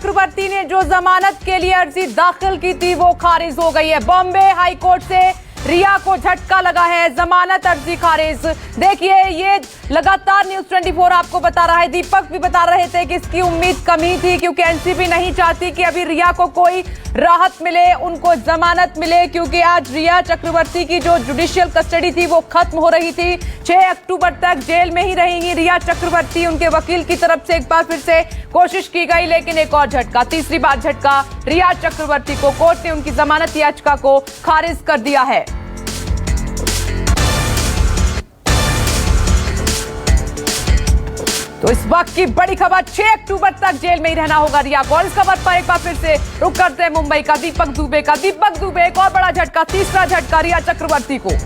चक्रवर्ती ने जो जमानत के लिए अर्जी दाखिल की थी वो खारिज हो गई है। बॉम्बे हाई कोर्ट से रिया को झटका लगा है, जमानत अर्जी खारिज। देखिए ये लगातार न्यूज़ 24 आपको बता रहा है, दीपक भी बता रहे थे कि इसकी उम्मीद कमी थी क्योंकि एनसीबी नहीं चाहती कि अभी रिया को कोई राहत मिले, उनको जमानत मिले, क्योंकि आज रिया चक्रवर्ती की जो जुडिशियल कस्टडी थी वो खत्म हो रही थी। 6 अक्टूबर तक जेल में ही रहेंगी रिया चक्रवर्ती। उनके वकील की तरफ से एक बार फिर से कोशिश की गई, लेकिन एक और झटका, तीसरी बार झटका रिया चक्रवर्ती को। कोर्ट ने उनकी जमानत याचिका को खारिज कर दिया है। तो इस वक्त की बड़ी खबर, 6 अक्टूबर तक जेल में ही रहना होगा रिया को। और इस खबर पर एक बार फिर से रुक करते हैं मुंबई का दीपक दुबे का। दीपक दुबे, एक और बड़ा झटका, तीसरा झटका रिया चक्रवर्ती को।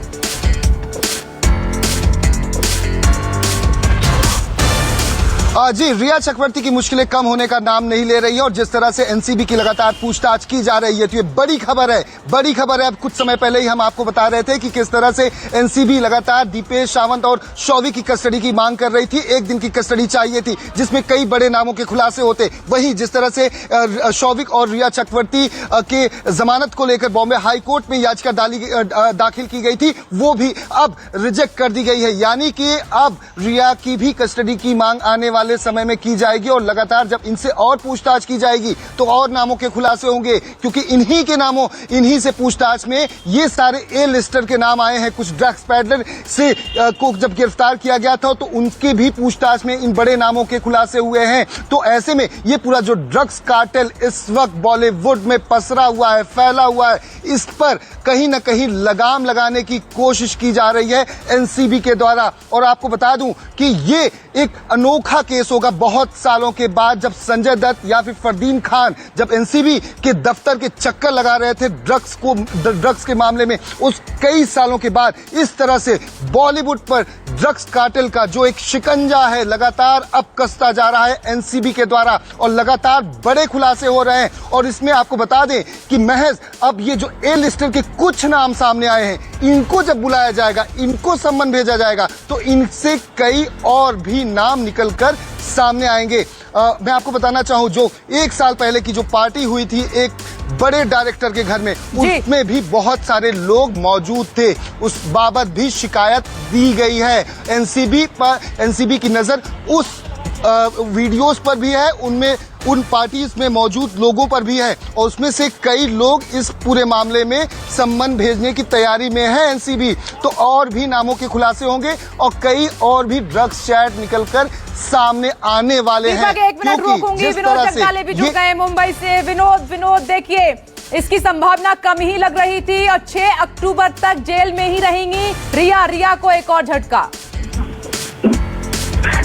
जी, रिया चक्रवर्ती की मुश्किलें कम होने का नाम नहीं ले रही है और जिस तरह से एनसीबी की लगातार पूछताछ की जा रही है तो ये बड़ी खबर है, बड़ी खबर है। अब कुछ समय पहले ही हम आपको बता रहे थे कि किस तरह से एनसीबी लगातार दीपेश सावंत और शौविक की कस्टडी की मांग कर रही थी। एक दिन की कस्टडी चाहिए थी जिसमें कई बड़े नामों के खुलासे होते। वहीं जिस तरह से शौविक और रिया चक्रवर्ती के जमानत को लेकर बॉम्बे हाई कोर्ट में याचिका दाखिल की गई थी, वो भी अब रिजेक्ट कर दी गई है। यानी कि अब रिया की भी कस्टडी की मांग आने वाले समय में की जाएगी और लगातार जब इनसे और पूछताछ की जाएगी तो और नामों के खुलासे होंगे, क्योंकि इन्हीं के नामों, इन्हीं से पूछताछ में ये सारे ए लिस्टर के नाम आए हैं। कुछ ड्रग्स पैडलर से को जब गिरफ्तार किया गया था तो उनके भी पूछताछ में इन बड़े नामों के खुलासे हुए हैं। तो ऐसे में ये पूरा जो ड्रग्स कार्टेल इस वक्त बॉलीवुड में पसरा हुआ है, फैला हुआ है, इस पर कहीं ना कहीं लगाम लगाने की कोशिश की जा रही है एनसीबी के द्वारा। और आपको बता दूं कि ये एक अनोखा केस होगा बहुत सालों के बाद, जब संजय दत्त या फिर फरदीन खान जब एनसीबी के दफ्तर के चक्कर लगा रहे थे ड्रग्स के मामले में, उस कई सालों के बाद इस तरह से बॉलीवुड पर ड्रग्स कार्टेल का जो एक शिकंजा है लगातार अब कसता जा रहा है एनसीबी के द्वारा और लगातार बड़े खुलासे हो रहे हैं। और इसमें आपको बता दें कि महज अब ये जो ए लिस्टर के कुछ नाम सामने आए हैं, इनको जब बुलाया जाएगा, इनको सम्मन भेजा जाएगा तो इनसे कई और भी नाम निकलकर सामने आएंगे। मैं आपको बताना चाहूं, जो 1 साल पहले की जो पार्टी हुई थी एक बड़े डायरेक्टर के घर में, उसमें भी बहुत सारे लोग मौजूद थे, उस बाबत भी शिकायत दी गई है। एनसीबी की नजर उस वीडियोस पर भी है, उनमें उन पार्टीज में मौजूद लोगों पर भी है और उसमें से कई लोग इस पूरे मामले में सम्मन भेजने की तैयारी में है एनसीबी। तो और भी नामों के खुलासे होंगे और कई और भी ड्रग्स चैट निकलकर सामने आने वाले हैं। एक मिनट रोकूंगी, विनोद जगदाले भी जुड़ गए मुंबई से। विनोद देखिए, इसकी संभावना कम ही लग रही थी और 6 अक्टूबर तक जेल में ही रहेंगी रिया को एक और झटका।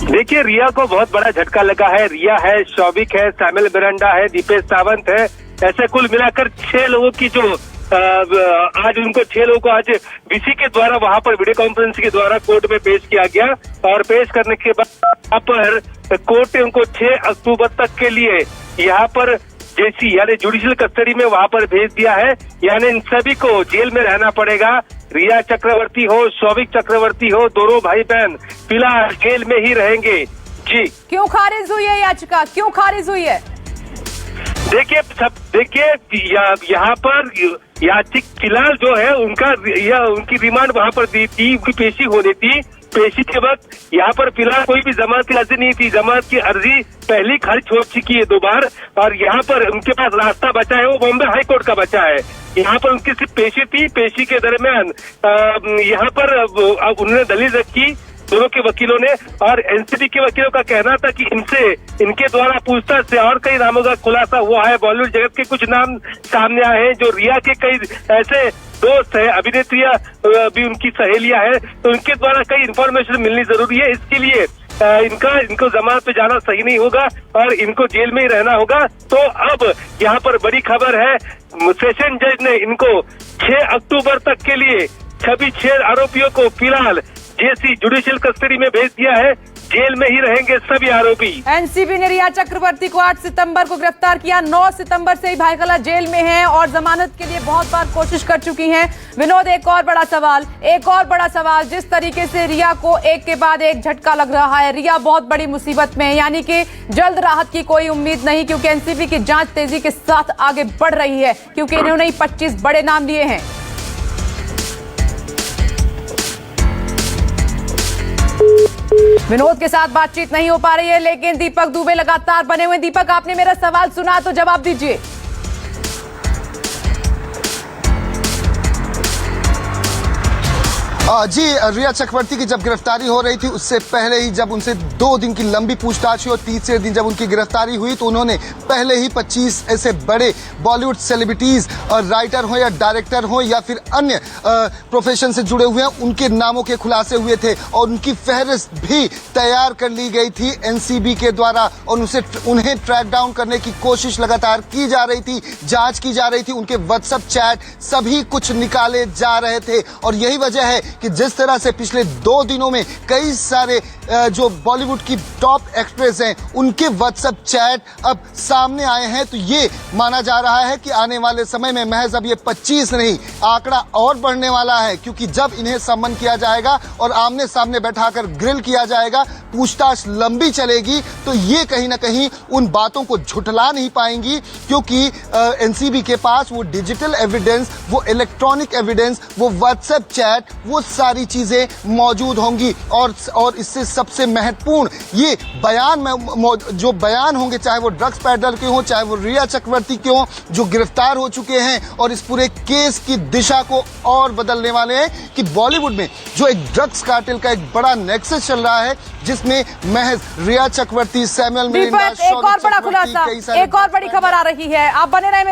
देखिए, रिया को बहुत बड़ा झटका लगा है। रिया है, शौविक है, सैमुअल मिरांडा है, दीपेश सावंत है, ऐसे कुल मिलाकर 6 लोगों की जो आज उनको 6 लोगों को आज वीसी के द्वारा वहां पर वीडियो कॉन्फ्रेंस के द्वारा कोर्ट में पेश किया गया और पेश करने के बाद यहाँ पर कोर्ट ने उनको 6 अक्टूबर तक के लिए यहाँ पर जेसी यानी जुडिशियल कस्टडी में वहां पर भेज दिया है। यानी इन सभी को जेल में रहना पड़ेगा। रिया चक्रवर्ती हो, शौविक चक्रवर्ती हो, दोनों भाई बहन फिलहाल जेल में ही रहेंगे। जी, क्यों खारिज हुई है याचिका, क्यों खारिज हुई है? देखिए यहाँ पर याचिक फिलहाल जो है उनकी रिमांड वहाँ पर दी थी, उनकी पेशी होनी थी। पेशी के वक्त यहाँ पर फिलहाल कोई भी जमानत की अर्जी नहीं थी। जमानत की अर्जी पहली खारिज हो चुकी है 2 बार और यहाँ पर उनके पास रास्ता बचा है, वो बॉम्बे हाई कोर्ट का बचा है। यहाँ पर उनकी सिर्फ पेशी थी। पेशी के दरमियान यहाँ पर उन्होंने दलील रखी दोनों के वकीलों ने और एनसीबी के वकीलों का कहना था कि इनके द्वारा पूछताछ से और कई नामों का खुलासा हुआ है। बॉलीवुड जगत के कुछ नाम सामने आए हैं, जो रिया के कई ऐसे दोस्त है, अभिनेत्रियां भी उनकी सहेलियां हैं, तो उनके द्वारा कई इंफॉर्मेशन मिलनी जरूरी है। इसके लिए इनको जमानत पे जाना सही नहीं होगा और इनको जेल में ही रहना होगा। तो अब यहाँ पर बड़ी खबर है, सेशन जज ने इनको 6 अक्टूबर तक के लिए 6 आरोपियों को फिलहाल जेसी जुडिशियल कस्टडी में भेज दिया है। जेल में ही रहेंगे सभी आरोपी। एनसीबी ने रिया चक्रवर्ती को 8 सितंबर को गिरफ्तार किया। 9 सितंबर से ही भाईखला जेल में हैं और जमानत के लिए बहुत बार कोशिश कर चुकी हैं। विनोद, एक और बड़ा सवाल, जिस तरीके से रिया को एक के बाद एक झटका लग रहा है, रिया बहुत बड़ी मुसीबत में है, यानी कि जल्द राहत की कोई उम्मीद नहीं, क्योंकि एनसीबी की जांच तेजी के साथ आगे बढ़ रही है, क्योंकि इन्होंने ही 25 बड़े नाम लिए हैं। विनोद के साथ बातचीत नहीं हो पा रही है, लेकिन दीपक दुबे लगातार बने हुए। दीपक, आपने मेरा सवाल सुना तो जवाब दीजिए। जी, रिया चक्रवर्ती की जब गिरफ्तारी हो रही थी उससे पहले ही जब उनसे 2 दिन की लंबी पूछताछ हुई और तीसरे दिन जब उनकी गिरफ्तारी हुई तो उन्होंने पहले ही 25 ऐसे बड़े बॉलीवुड सेलिब्रिटीज और राइटर हो या डायरेक्टर हो या फिर अन्य प्रोफेशन से जुड़े हुए हैं, उनके नामों के खुलासे हुए थे और उनकी फहरिस्त भी तैयार कर ली गई थी एनसीबी के द्वारा और उन्हें ट्रैक डाउन करने की कोशिश लगातार की जा रही थी, जांच की जा रही थी, उनके व्हाट्सएप चैट सभी कुछ निकाले जा रहे थे। और यही वजह है कि जिस तरह से पिछले 2 दिनों में कई सारे जो बॉलीवुड की टॉप एक्ट्रेस हैं उनके व्हाट्सएप चैट अब सामने आए हैं, तो ये माना जा रहा है कि आने वाले समय में महज अब ये 25 नहीं, आंकड़ा और बढ़ने वाला है, क्योंकि जब इन्हें सम्मन किया जाएगा और आमने सामने बैठाकर ग्रिल किया जाएगा, पूछताछ लंबी चलेगी, तो ये कहीं ना कहीं उन बातों को झुठला नहीं पाएंगी, क्योंकि एनसीबी के पास वो डिजिटल एविडेंस, वो इलेक्ट्रॉनिक एविडेंस, वो व्हाट्सएप चैट, वो सारी चीजें मौजूद होंगी। और इससे सबसे महत्वपूर्ण ये बयान में जो बयान होंगे, चाहे वो ड्रग्स पैडलर के हों, चाहे वो रिया चक्रवर्ती के हों, जो गिरफ्तार हो चुके हैं और इस पूरे केस की दिशा को और बदलने वाले हैं कि बॉलीवुड में जो एक ड्रग्स कार्टेल का एक बड़ा नेक्सस चल रहा है, जिसमें महज रिया चक्रवर्ती, सैमुअल मिरांडा, एक और बड़ा खुलासा, एक और बड़ी खबर आ रही है, आप बने रहे।